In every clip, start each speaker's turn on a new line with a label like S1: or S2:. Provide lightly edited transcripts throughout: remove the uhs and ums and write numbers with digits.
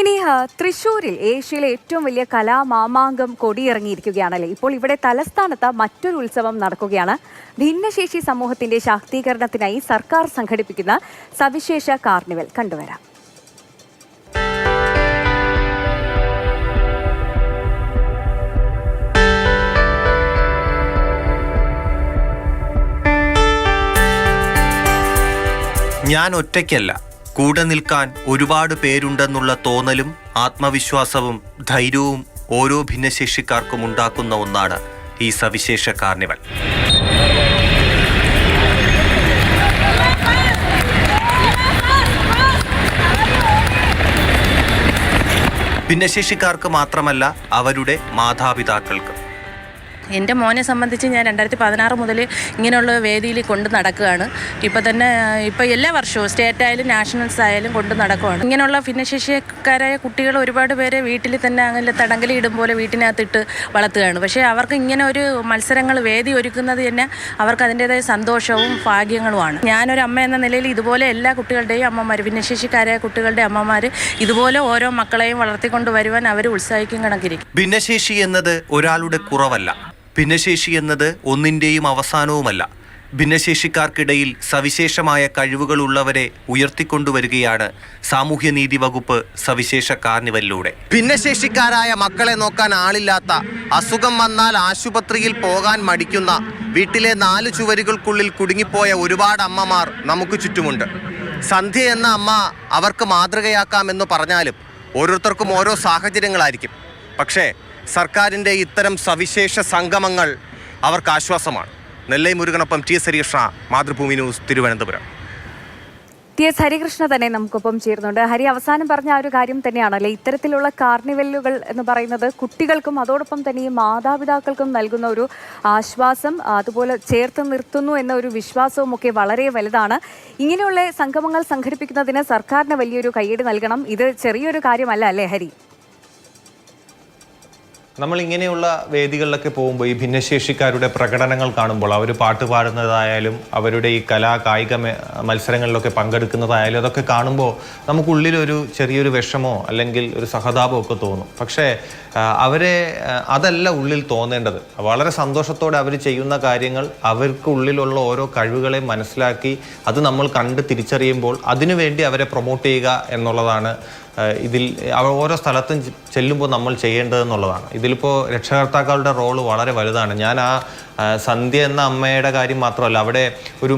S1: ഇനി തൃശ്ശൂരിൽ ഏഷ്യയിലെ ഏറ്റവും വലിയ കലാമാമാങ്കം കൊടിയിറങ്ങിയിരിക്കുകയാണല്ലേ. ഇപ്പോൾ ഇവിടെ തലസ്ഥാനത്ത് മറ്റൊരു ഉത്സവം നടക്കുകയാണ്. ഭിന്നശേഷി സമൂഹത്തിന്റെ ശാക്തീകരണത്തിനായി സർക്കാർ സംഘടിപ്പിക്കുന്ന സവിശേഷ കാർണിവൽ കണ്ടുവരാം.
S2: ഞാൻ ഒറ്റയ്ക്കല്ല, കൂടെ നിൽക്കാൻ ഒരുപാട് പേരുണ്ടെന്നുള്ള തോന്നലും ആത്മവിശ്വാസവും ധൈര്യവും ഓരോ ഭിന്നശേഷിക്കാർക്കും ഉണ്ടാക്കുന്ന ഒന്നാണ് ഈ സവിശേഷ കാർണിവൽ. ഭിന്നശേഷിക്കാർക്ക് മാത്രമല്ല, അവരുടെ മാതാപിതാക്കൾക്കും.
S3: എൻ്റെ മോനെ സംബന്ധിച്ച് ഞാൻ 2016 മുതൽ ഇങ്ങനെയുള്ള വേദിയിൽ കൊണ്ട് നടക്കുകയാണ്. ഇപ്പോൾ എല്ലാ വർഷവും സ്റ്റേറ്റ് ആയാലും നാഷണൽസ് ആയാലും കൊണ്ട് നടക്കുകയാണ്. ഇങ്ങനെയുള്ള ഭിന്നശേഷിക്കാരായ കുട്ടികൾ ഒരുപാട് പേരെ വീട്ടിൽ തന്നെ അങ്ങനെ തടങ്കലിടും പോലെ വീട്ടിനകത്തിട്ട് വളർത്തുകയാണ്. പക്ഷേ അവർക്ക് ഇങ്ങനെ ഒരു മത്സരങ്ങൾ വേദി ഒരുക്കുന്നത് തന്നെ അവർക്ക് അതിൻ്റേതായ സന്തോഷവും ഭാഗ്യങ്ങളുമാണ്. ഞാനൊരു അമ്മ എന്ന നിലയിൽ ഇതുപോലെ എല്ലാ കുട്ടികളുടെയും അമ്മമാർ, ഭിന്നശേഷിക്കാരായ കുട്ടികളുടെ അമ്മമാർ ഇതുപോലെ ഓരോ മക്കളെയും വളർത്തിക്കൊണ്ട് വരുവാൻ അവർ ഉത്സാഹിക്കും കണക്കിരിക്കും.
S2: ഭിന്നശേഷി എന്നത് ഒരാളുടെ കുറവല്ല. ഭിന്നശേഷി എന്നത് ഒന്നിൻ്റെയും അവസാനവുമല്ല. ഭിന്നശേഷിക്കാർക്കിടയിൽ സവിശേഷമായ കഴിവുകളുള്ളവരെ ഉയർത്തിക്കൊണ്ടുവരികയാണ് സാമൂഹ്യനീതി വകുപ്പ് സവിശേഷ കാർണിവലിലൂടെ. ഭിന്നശേഷിക്കാരായ മക്കളെ നോക്കാൻ ആളില്ലാത്ത, അസുഖം വന്നാൽ ആശുപത്രിയിൽ പോകാൻ മടിക്കുന്ന, വീട്ടിലെ 4 ചുവരുകൾക്കുള്ളിൽ കുടുങ്ങിപ്പോയ ഒരുപാട് അമ്മമാർ നമുക്ക് ചുറ്റുമുണ്ട്. സന്ധ്യ എന്ന അമ്മ അവർക്ക് മാതൃകയാക്കാമെന്ന് പറഞ്ഞാലും ഓരോരുത്തർക്കും ഓരോ സാഹചര്യങ്ങളായിരിക്കും. പക്ഷേ സർക്കാരിൻ്റെ ഇത്തരം സവിശേഷ സംഗമങ്ങൾ അവർക്ക് ആശ്വാസമാണ്. നെല്ലൈ മുരുകനൊപ്പം T S Harikrishna, Mathrubhumi news, Thiruvananthapuram.
S1: T S Harikrishna തന്നെ നമുക്കൊപ്പം ചേരുന്നുണ്ട്. ഹരി, അവസാനം പറഞ്ഞ ആ ഒരു കാര്യം തന്നെയാണല്ലേ, ഇത്തരത്തിലുള്ള കാർണിവലുകൾ എന്ന് പറയുന്നത് കുട്ടികൾക്കും അതോടൊപ്പം തന്നെ ഈ മാതാപിതാക്കൾക്കും നൽകുന്ന ഒരു ആശ്വാസം, അതുപോലെ ചേർത്ത് നിർത്തുന്നു എന്ന ഒരു വിശ്വാസവും ഒക്കെ വളരെ വലുതാണ്. ഇങ്ങനെയുള്ള സംഗമങ്ങൾ സംഘടിപ്പിക്കുന്നതിന് സർക്കാരിന് വലിയൊരു കയ്യടി നൽകണം. ഇത് ചെറിയൊരു കാര്യമല്ല അല്ലേ ഹരി?
S4: നമ്മൾ ഇങ്ങനെയുള്ള വേദികളിലൊക്കെ പോകുമ്പോൾ ഈ ഭിന്നശേഷിക്കാരുടെ പ്രകടനങ്ങൾ കാണുമ്പോൾ, അവർ പാട്ട് പാടുന്നതായാലും അവരുടെ ഈ കായിക മത്സരങ്ങളിലൊക്കെ പങ്കെടുക്കുന്നതായാലും അതൊക്കെ കാണുമ്പോൾ നമുക്കുള്ളിലൊരു ചെറിയൊരു വിഷമോ അല്ലെങ്കിൽ ഒരു സഹതാപമോ ഒക്കെ തോന്നും. പക്ഷേ അതല്ല ഉള്ളിൽ തോന്നേണ്ടത്. വളരെ സന്തോഷത്തോടെ അവർ ചെയ്യുന്ന കാര്യങ്ങൾ, അവർക്ക് ഉള്ളിലുള്ള ഓരോ കഴിവുകളെ മനസ്സിലാക്കി അത് നമ്മൾ കണ്ട് തിരിച്ചറിയുമ്പോൾ അതിനുവേണ്ടി അവരെ പ്രൊമോട്ട് ചെയ്യുക എന്നുള്ളതാണ് ഇതിൽ ഓരോ സ്ഥലത്തും ചെല്ലുമ്പോൾ നമ്മൾ ചെയ്യേണ്ടതെന്നുള്ളതാണ്. ഇതിലിപ്പോൾ രക്ഷകർത്താക്കളുടെ റോള് വളരെ വലുതാണ്. ഞാൻ സന്ധ്യ എന്ന അമ്മയുടെ കാര്യം മാത്രമല്ല, അവിടെ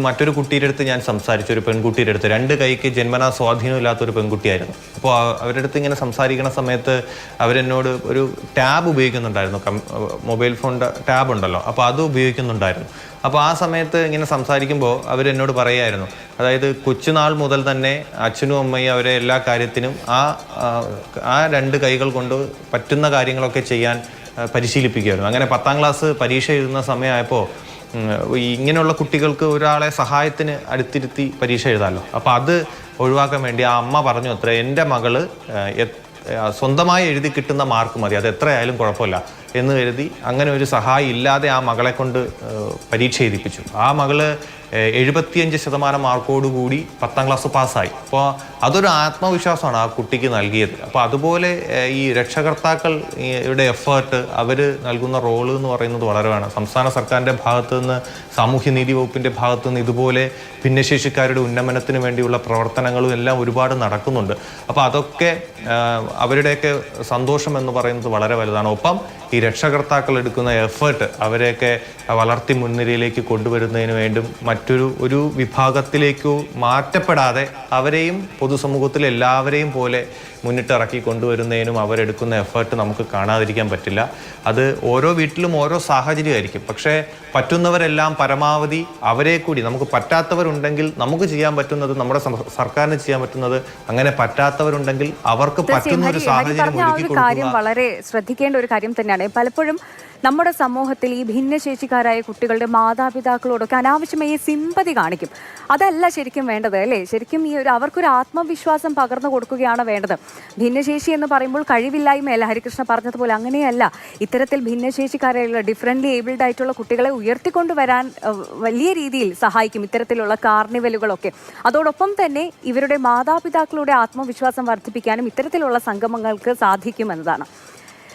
S4: മറ്റൊരു കുട്ടിയുടെ അടുത്ത് ഞാൻ സംസാരിച്ചു. ഒരു പെൺകുട്ടിയുടെ അടുത്ത് 2 കൈക്ക് ജന്മനാ സ്വാധീനമില്ലാത്തൊരു പെൺകുട്ടിയായിരുന്നു. അപ്പോൾ അവരുടെ അടുത്ത് ഇങ്ങനെ സംസാരിക്കുന്ന സമയത്ത് അവരെന്നോട് ഒരു ടാബ് ഉപയോഗിക്കുന്നുണ്ടായിരുന്നു, മൊബൈൽ ഫോണിൻ്റെ ടാബ് ഉണ്ടല്ലോ, അപ്പോൾ അത് ഉപയോഗിക്കുന്നുണ്ടായിരുന്നു. അപ്പോൾ ആ സമയത്ത് ഇങ്ങനെ സംസാരിക്കുമ്പോൾ അവരെന്നോട് പറയുമായിരുന്നു, അതായത് കൊച്ചുനാൾ മുതൽ തന്നെ അച്ഛനും അമ്മയും അവരെ എല്ലാ കാര്യത്തിനും ആ 2 കൈകൾ കൊണ്ട് പറ്റുന്ന കാര്യങ്ങളൊക്കെ ചെയ്യാൻ പരിശീലിപ്പിക്കുമായിരുന്നു. അങ്ങനെ 10ാം ക്ലാസ് പരീക്ഷ എഴുതുന്ന സമയമായപ്പോൾ ഇങ്ങനെയുള്ള കുട്ടികൾക്ക് ഒരാളെ സഹായത്തിന് അടുത്തിരുത്തി പരീക്ഷ എഴുതാമല്ലോ. അപ്പോൾ അത് ഒഴിവാക്കാൻ വേണ്ടി ആ അമ്മ പറഞ്ഞു, അത്ര എൻ്റെ മകള് സ്വന്തമായി എഴുതി കിട്ടുന്ന മാർക്ക് മതി, അത് എത്രയായാലും കുഴപ്പമില്ല എന്ന് കരുതി അങ്ങനെ ഒരു സഹായം ഇല്ലാതെ ആ മകളെ കൊണ്ട് പരീക്ഷ എഴുതിപ്പിച്ചു. ആ മകള് 75% മാർക്കോടുകൂടി 10ാം ക്ലാസ് പാസ്സായി. അപ്പോൾ അതൊരു ആത്മവിശ്വാസമാണ് ആ കുട്ടിക്ക് നൽകിയത്. അപ്പോൾ അതുപോലെ ഈ രക്ഷകർത്താക്കൾ ഇവിടെ എഫേർട്ട്, അവർ നൽകുന്ന റോള് എന്ന് പറയുന്നത് വളരെ വേണം. സംസ്ഥാന സർക്കാരിൻ്റെ ഭാഗത്തു നിന്ന്, സാമൂഹ്യനീതി വകുപ്പിൻ്റെ ഭാഗത്തു നിന്ന് ഇതുപോലെ ഭിന്നശേഷിക്കാരുടെ ഉന്നമനത്തിന് വേണ്ടിയുള്ള പ്രവർത്തനങ്ങളും എല്ലാം ഒരുപാട് നടക്കുന്നുണ്ട്. അപ്പോൾ അതൊക്കെ അവരുടെയൊക്കെ സന്തോഷം എന്ന് പറയുന്നത് വളരെ വലുതാണ്. ഒപ്പം ഈ രക്ഷകർത്താക്കൾ എടുക്കുന്ന എഫേർട്ട്, അവരെയൊക്കെ വളർത്തി മുൻനിരയിലേക്ക് കൊണ്ടുവരുന്നതിന് വേണ്ടും ഒരു വിഭാഗത്തിലേക്കോ മാറ്റപ്പെടാതെ അവരെയും പൊതുസമൂഹത്തിൽ എല്ലാവരെയും പോലെ മുന്നിട്ടിറക്കി കൊണ്ടുവരുന്നതിനും അവരെടുക്കുന്ന എഫേർട്ട് നമുക്ക് കാണാതിരിക്കാൻ പറ്റില്ല. അത് ഓരോ വീട്ടിലും ഓരോ സാഹചര്യമായിരിക്കും. പക്ഷേ പറ്റുന്നവരെല്ലാം പരമാവധി അവരെ കൂടി, നമുക്ക് പറ്റാത്തവരുണ്ടെങ്കിൽ നമുക്ക് ചെയ്യാൻ പറ്റുന്നത്, നമ്മുടെ സർക്കാരിന് ചെയ്യാൻ പറ്റുന്നത്, അങ്ങനെ പറ്റാത്തവരുണ്ടെങ്കിൽ അവർക്ക് പറ്റുന്ന ഒരു സാഹചര്യം
S1: കാര്യം വളരെ ശ്രദ്ധിക്കേണ്ട ഒരു കാര്യം തന്നെയാണ്. പലപ്പോഴും നമ്മുടെ സമൂഹത്തിൽ ഈ ഭിന്നശേഷിക്കാരായ കുട്ടികളുടെ മാതാപിതാക്കളോടൊക്കെ അനാവശ്യമായി സിമ്പതി കാണിക്കും. അതല്ല ശരിക്കും വേണ്ടത് അല്ലേ? ശരിക്കും ഈ അവർക്കൊരു ആത്മവിശ്വാസം പകർന്നു കൊടുക്കുകയാണ് വേണ്ടത്. ഭിന്നശേഷി എന്ന് പറയുമ്പോൾ കഴിവില്ലായ്മയല്ല, ഹരികൃഷ്ണ പറഞ്ഞതുപോലെ അങ്ങനെയല്ല. ഇത്തരത്തിൽ ഭിന്നശേഷിക്കാരായുള്ള ഡിഫറൻ്റ്ലി ഏബിൾഡ് ആയിട്ടുള്ള കുട്ടികളെ ഉയർത്തിക്കൊണ്ടുവരാൻ വലിയ രീതിയിൽ സഹായിക്കും ഇത്തരത്തിലുള്ള കാർണിവലുകളൊക്കെ. അതോടൊപ്പം തന്നെ ഇവരുടെ മാതാപിതാക്കളുടെ ആത്മവിശ്വാസം വർദ്ധിപ്പിക്കാനും ഇത്തരത്തിലുള്ള സംഗമങ്ങൾക്ക് സാധിക്കുമെന്നതാണ്.